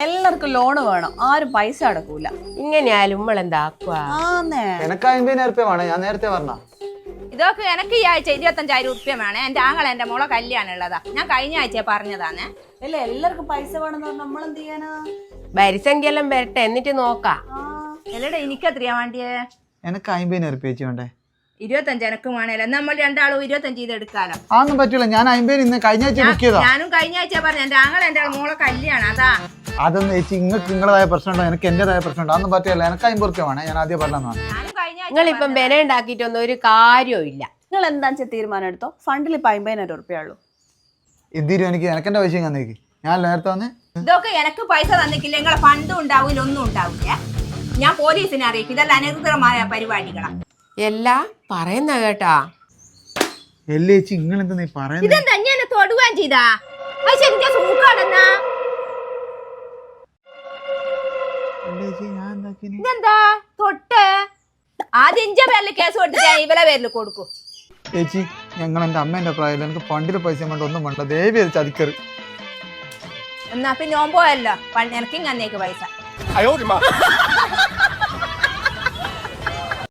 എല്ലാവർക്കും ലോണ് വേണം, ആരും പൈസ അടക്കൂല. ഇങ്ങനെയാലും നമ്മളെന്താക്കുക? എനക്ക് 50,000 രൂപ വേണം, ഞാൻ നേരത്തെ പറഞ്ഞ. ഇതൊക്കെ എനിക്ക് ഈ ആഴ്ച 25,000 രൂപ വേണം. എന്റെ ആങ്ങളെ എന്റെ മോളെ കല്യാണം ഉള്ളതാ. ഞാൻ കഴിഞ്ഞ ആഴ്ച പറഞ്ഞതാണേ. അല്ല, എല്ലാവർക്കും പൈസ വേണമെന്ന് നമ്മൾ എന്ത് ചെയ്യാനാ? വരിസംഖ്യെല്ലാം വരട്ടെ, എന്നിട്ട് നോക്കാം. എല്ലടെ എനിക്ക് എത്രയാ വേണ്ടിയേ? എനക്ക് 50,000 രൂപ ചേച്ചി വേണ്ടേ? 25 എനക്ക് വേണല്ലോ. നമ്മൾ രണ്ടാളും 25 ചെയ്ത് എടുക്കാലോ. അതൊന്നും പറ്റൂല, ഞാൻ 50 ഇന്ന് കഴിഞ്ഞ ആഴ്ച ബുക്ക് ചെയ്താ. ഞാനും കഴിഞ്ഞ ആഴ്ച പറഞ്ഞു എന്റെ ആങ്ങളെ എന്റെ മോളെ കല്യാണം അതാ. അതൊന്നും ചേച്ചി നിങ്ങൾക്ക് നിങ്ങളതായ പ്രശ്നമുണ്ടോ, എനിക്ക് എന്റേതായ പ്രശ്നമുണ്ടോ? അതൊന്നും പറ്റില്ല, എനിക്ക് 50 രൂപ വേണേ, ഞാൻ ആദ്യം പറഞ്ഞതാണ്. ഞാനും കഴിഞ്ഞ ആഴ്ച നിങ്ങളിപ്പം ബെന ഉണ്ടാക്കിയിട്ടൊന്നും ഒരു കാര്യവും ഇല്ല. നിങ്ങൾ എന്താ തീരുമാനം എടുത്തോ? ഫണ്ടിൽ ഇപ്പൊ 50,000 രൂപയുള്ളൂ. എന്തിരും എനിക്ക് എനക്കെന്റെ പൈസ തന്നേക്ക്, ഞാൻ നേരത്തെ വന്ന്. ഇതൊക്കെ എനിക്ക് പൈസ തന്നിക്കില്ല, നിങ്ങളെ ഫണ്ടും ഉണ്ടാവില്ല, ഒന്നും ഉണ്ടാവില്ല. ഞാൻ പോലീസിനെ അറിയിക്കും. ഇതെല്ലാം അനധികൃതമായ പരിപാടികളാ. എല്ലാം പറയുന്ന കേട്ടാ. എല്ലേ ചേച്ചി നിങ്ങൾ എന്താ നീ പറയുന്നത്? ഇതെന്താ ഞാൻ തൊടുവാൻ ചെയ്താ? സൂക്കാടെന്നാ ഞാൻ എന്താക്കി? ഇതെന്താ തൊട്ട് ആദ്യം ഇഞ്ച പേരിൽ കേസ് കൊടുത്തിട്ട് ഇവലെ പേരിൽ കൊടുക്കൂ. ചേച്ചി ഞങ്ങൾ എന്റെ അമ്മേന്റെ പ്രായം, എനിക്ക് ഫണ്ടിൽ പൈസ വേണ്ട, ഒന്നും വേണ്ട, ദേവി ചതിക്കറ്. എന്നാ പിന്നെ ഓൻ പോയല്ലോ, എനിക്കിങ്ങന്നേക്ക് പൈസ.